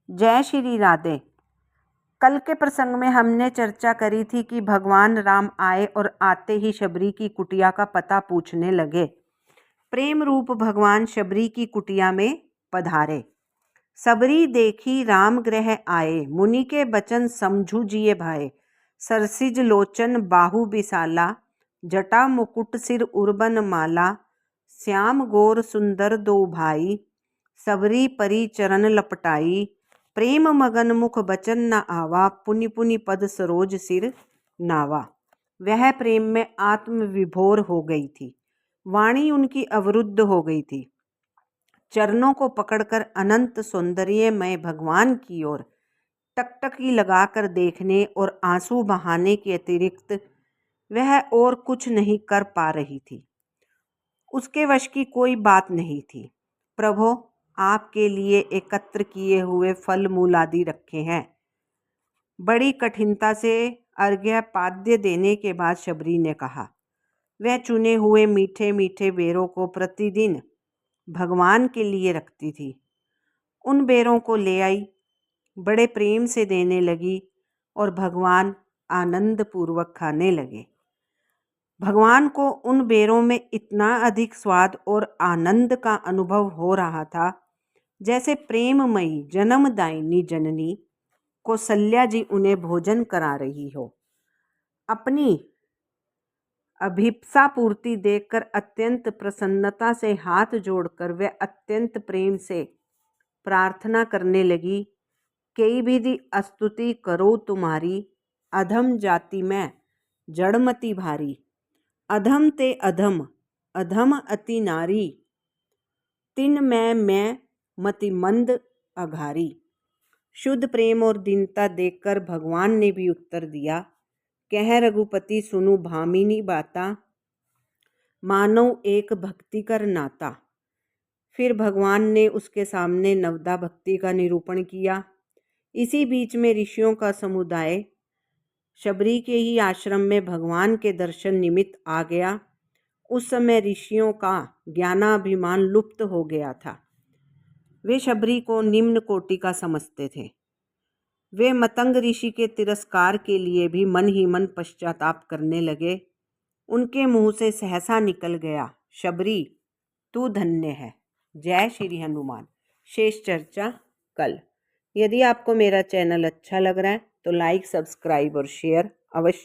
जय श्री राधे। कल के प्रसंग में हमने चर्चा करी थी कि भगवान राम आए और आते ही शबरी की कुटिया का पता पूछने लगे। प्रेम रूप भगवान शबरी की कुटिया में पधारे। सबरी देखी राम ग्रह आए, मुनि के बचन समझू जिए भाए। सरसिज लोचन बाहु बिसाला, जटा मुकुट सिर उर्बन माला। श्याम गोर सुंदर दो भाई, सबरी परी चरण लपटाई। प्रेम मगन मुख बचन न आवा, पुनि पुनि पद सरोज सिर नावा। वह प्रेम में आत्म विभोर हो गई थी। वाणी उनकी अवरुद्ध हो गई थी। चरणों को पकड़कर अनंत सौंदर्यमय भगवान की ओर टकटकी लगाकर देखने और आंसू बहाने के अतिरिक्त वह और कुछ नहीं कर पा रही थी। उसके वश की कोई बात नहीं थी। प्रभो, आपके लिए एकत्र किए हुए फल मूल आदि रखे हैं। बड़ी कठिनता से अर्घ्य पाद्य देने के बाद शबरी ने कहा। वह चुने हुए मीठे मीठे बेरों को प्रतिदिन भगवान के लिए रखती थी। उन बेरों को ले आई, बड़े प्रेम से देने लगी और भगवान आनंद पूर्वक खाने लगे। भगवान को उन बेरों में इतना अधिक स्वाद और आनंद का अनुभव हो रहा था जैसे प्रेममयी जन्मदायिनी जननी कौसल्या जी उन्हें भोजन करा रही हो। अपनी अभिप्सा पूर्ति देखकर अत्यंत प्रसन्नता से हाथ जोड़कर वे अत्यंत प्रेम से प्रार्थना करने लगी। कई विधि स्तुति करो तुम्हारी, अधम जाति में जड़मति भारी। अधम ते अधम, अधम अति नारी, तिन मैं मति मंद अघारी। शुद्ध प्रेम और दीनता देखकर भगवान ने भी उत्तर दिया। कह रघुपति सुनु भामिनी बाता, मानो एक भक्ति कर नाता। फिर भगवान ने उसके सामने नवदा भक्ति का निरूपण किया। इसी बीच में ऋषियों का समुदाय शबरी के ही आश्रम में भगवान के दर्शन निमित्त आ गया। उस समय ऋषियों का ज्ञानाभिमान लुप्त हो गया था। वे शबरी को निम्न कोटि का समझते थे। वे मतंग ऋषि के तिरस्कार के लिए भी मन ही मन पश्चाताप करने लगे। उनके मुंह से सहसा निकल गया, शबरी तू धन्य है। जय श्री हनुमान। शेष चर्चा कल। यदि आपको मेरा चैनल अच्छा लग रहा है तो लाइक, सब्सक्राइब और शेयर अवश्य